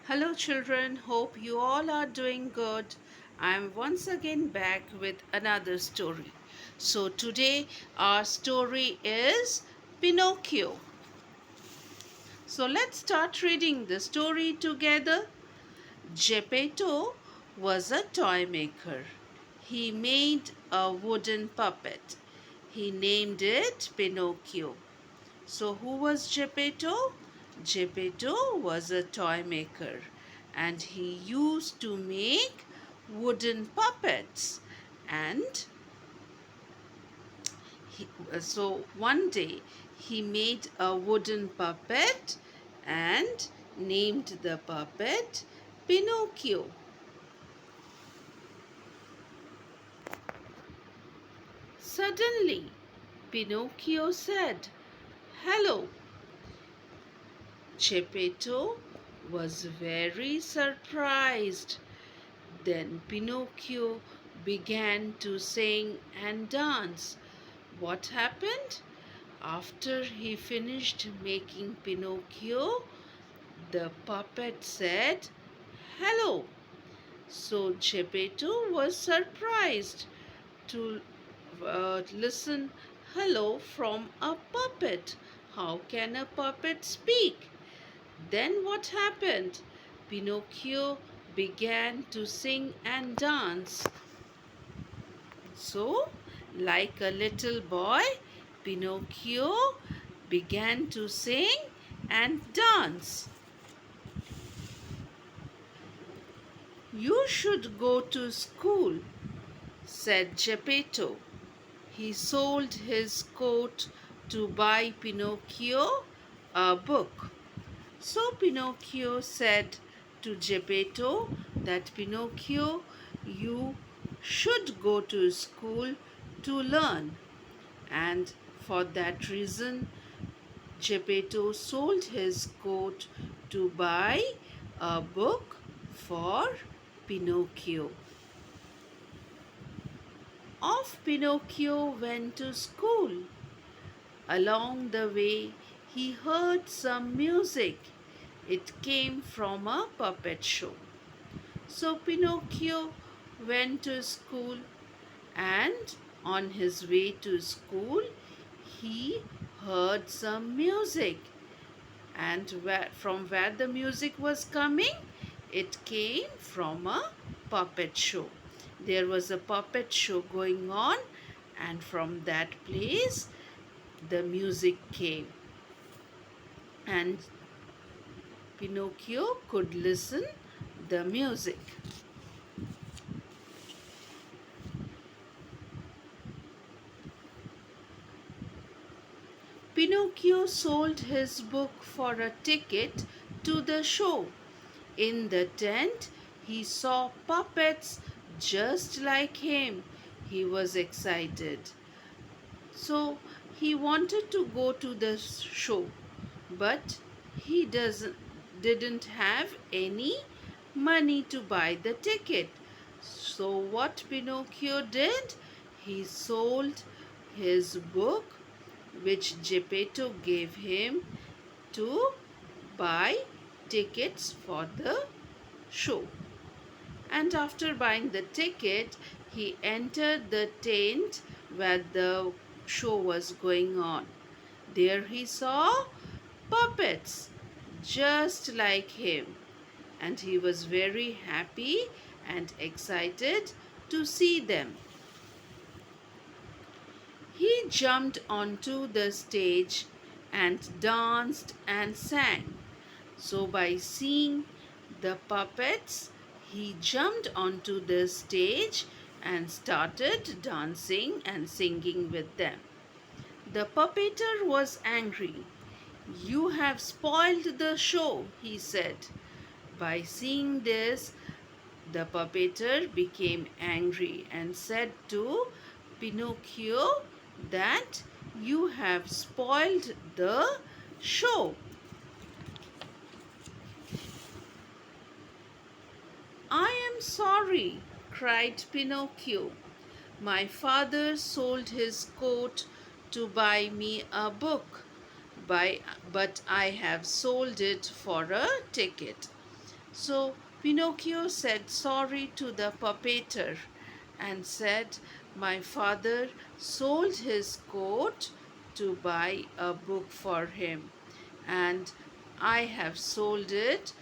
Hello, children. Hope you all are doing good. I'm once again back with another story. So, today our story is Pinocchio. So, let's start reading the story together. Geppetto was a toy maker. He made a wooden puppet. He named it Pinocchio. So, who was Geppetto? Geppetto was a toy maker and he used to make wooden puppets. And so one day he made a wooden puppet and named the puppet Pinocchio. Suddenly, Pinocchio said, "Hello." Geppetto was very surprised. Then Pinocchio began to sing and dance. What happened? After he finished making Pinocchio, the puppet said, "Hello." So Geppetto was surprised to listen hello from a puppet. How can a puppet speak? Then what happened? Pinocchio began to sing and dance. So, like a little boy, Pinocchio began to sing and dance. "You should go to school," said Geppetto. He sold his coat to buy Pinocchio a book. So Pinocchio said to Geppetto that Pinocchio, you should go to school to learn. And for that reason, Geppetto sold his coat to buy a book for Pinocchio. Off Pinocchio went to school. Along the way, he heard some music. It came from a puppet show. So Pinocchio went to school, and on his way to school, he heard some music. And from where the music was coming, it came from a puppet show. There was a puppet show going on, and from that place, the music came. And Pinocchio could listen the music. Pinocchio sold his book for a ticket to the show. In the tent, he saw puppets just like him. He was excited. So he wanted to go to the show, but he didn't have any money to buy the ticket. So what Pinocchio did? He sold his book which Geppetto gave him to buy tickets for the show. And after buying the ticket, he entered the tent where the show was going on. There he saw puppets just like him, and he was very happy and excited to see them. He jumped onto the stage and danced and sang. So, by seeing the puppets, he jumped onto the stage and started dancing and singing with them. The puppeteer was angry. "You have spoiled the show," he said. By seeing this, the puppeteer became angry and said to Pinocchio that you have spoiled the show. "I am sorry," cried Pinocchio. "My father sold his coat to buy me a book, but I have sold it for a ticket. So Pinocchio said sorry to the puppeteer and said, "My father sold his coat to buy a book for him, and I have sold it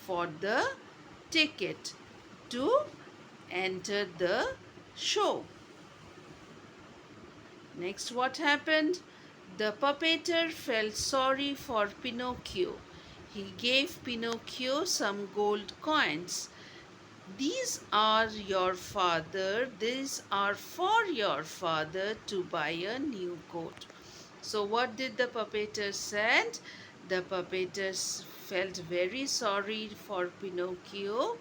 for the ticket to enter the show." Next, what happened? The puppeteer felt sorry for Pinocchio. He gave Pinocchio some gold coins. These are for your father to buy a new coat." So what did the puppeteer said? The puppeteer felt very sorry for Pinocchio,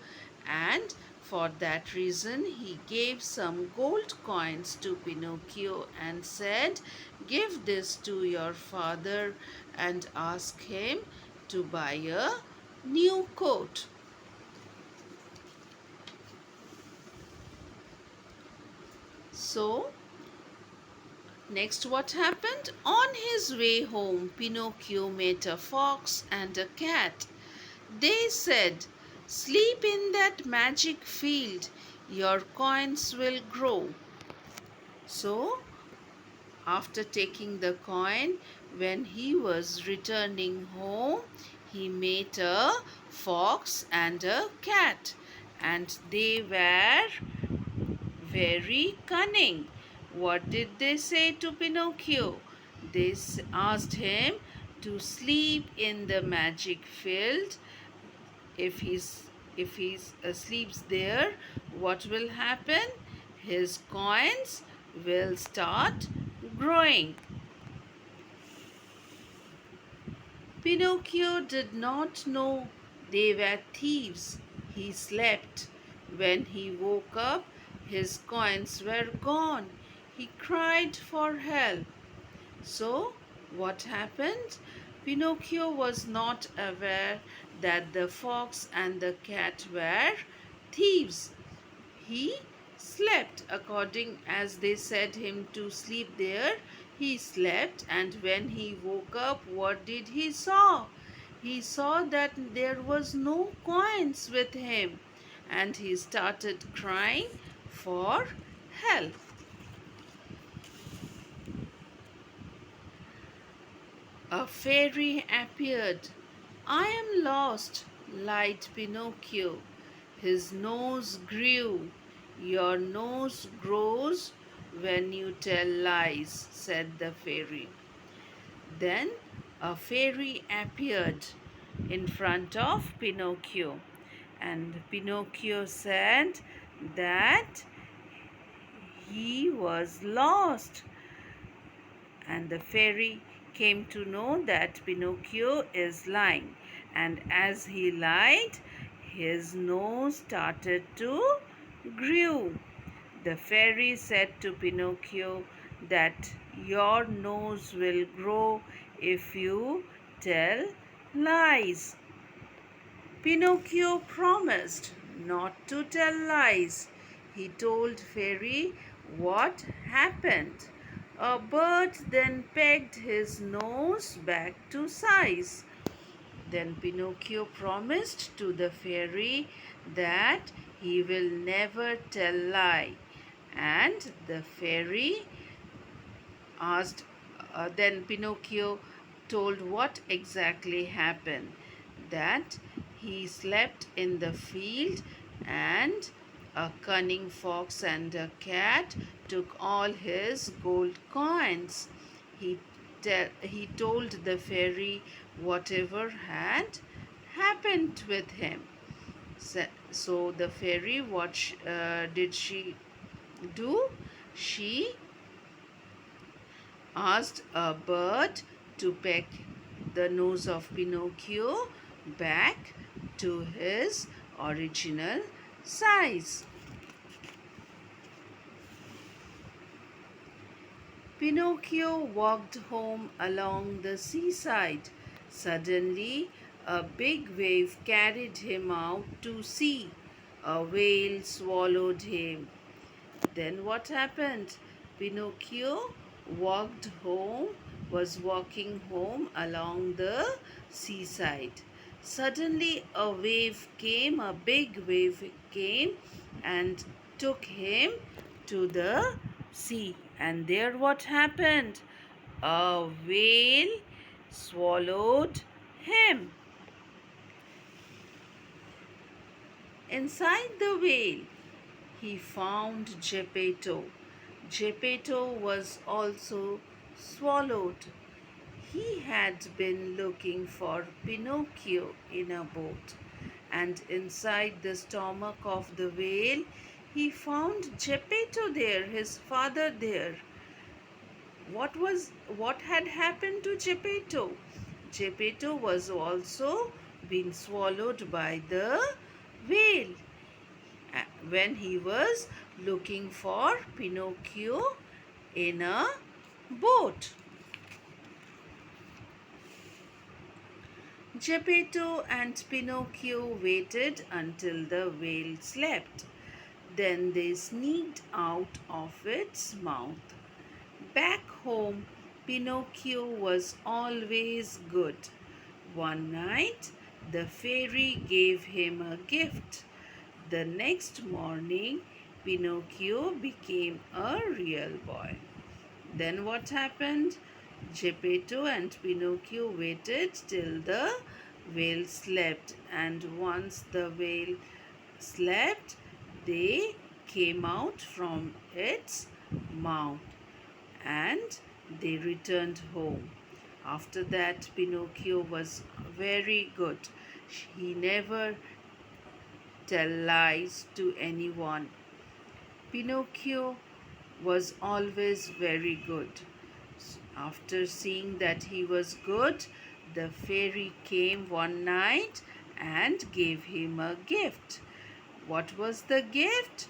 and for that reason he gave some gold coins to Pinocchio and said, "Give this to your father and ask him to buy a new coat." So, next, what happened? On his way home, Pinocchio met a fox and a cat. They said, "Sleep in that magic field, your coins will grow." So, after taking the coin, when he was returning home, he met a fox and a cat, and they were very cunning. What did they say to Pinocchio? They asked him to sleep in the magic field. If he sleeps there, what will happen? His coins will start growing. Pinocchio did not know they were thieves. He slept. When he woke up, his coins were gone. He cried for help. So, what happened? Pinocchio was not aware that the fox and the cat were thieves. He slept according as they said him to sleep there. He slept, and when he woke up, what did he saw? He saw that there was no coins with him, and he started crying for help. A fairy appeared. "I am lost," lied Pinocchio. His nose grew. "Your nose grows when you tell lies," said the fairy. Then a fairy appeared in front of Pinocchio, and Pinocchio said that he was lost, and the fairy came to know that Pinocchio is lying, and as he lied, his nose started to grow. The fairy said to Pinocchio that your nose will grow if you tell lies. Pinocchio promised not to tell lies. He told Fairy what happened. A bird then pegged his nose back to size. Then Pinocchio promised to the fairy that he will never tell lie. And the fairy asked, then Pinocchio told what exactly happened. That he slept in the field, and a cunning fox and a cat took all his gold coins. He told the fairy whatever had happened with him. So the fairy, what did she do? She asked a bird to peck the nose of Pinocchio back to his original size. Pinocchio walked home along the seaside. Suddenly, a big wave carried him out to sea. A whale swallowed him. Then what happened? Pinocchio was walking home along the seaside. Suddenly, a big wave came and took him to the sea. And there, what happened? A whale swallowed him. Inside the whale, he found Geppetto. Geppetto was also swallowed. He had been looking for Pinocchio in a boat, and inside the stomach of the whale, he found Geppetto there, his father there. What had happened to Geppetto? Geppetto was also being swallowed by the whale when he was looking for Pinocchio in a boat. Geppetto and Pinocchio waited until the whale slept. Then they sneaked out of its mouth. Back home, Pinocchio was always good. One night, the fairy gave him a gift. The next morning, Pinocchio became a real boy. Then what happened? Geppetto and Pinocchio waited till the whale slept, and once the whale slept, they came out from its mouth and they returned home. After that, Pinocchio was very good. He never tell lies to anyone. Pinocchio was always very good. After seeing that he was good, the fairy came one night and gave him a gift. What was the gift?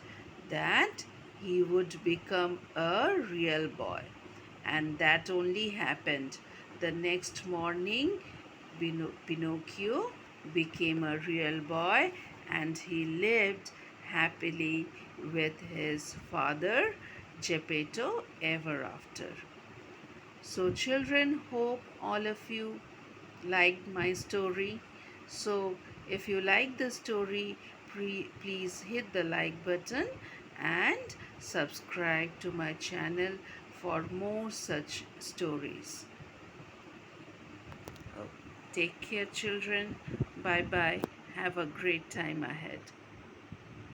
That he would become a real boy. And that only happened. The next morning, Pinocchio became a real boy and he lived happily with his father Geppetto ever after. So, children, hope all of you liked my story. So, if you like the story, please hit the like button and subscribe to my channel for more such stories. Oh, take care, children. Bye bye. Have a great time ahead.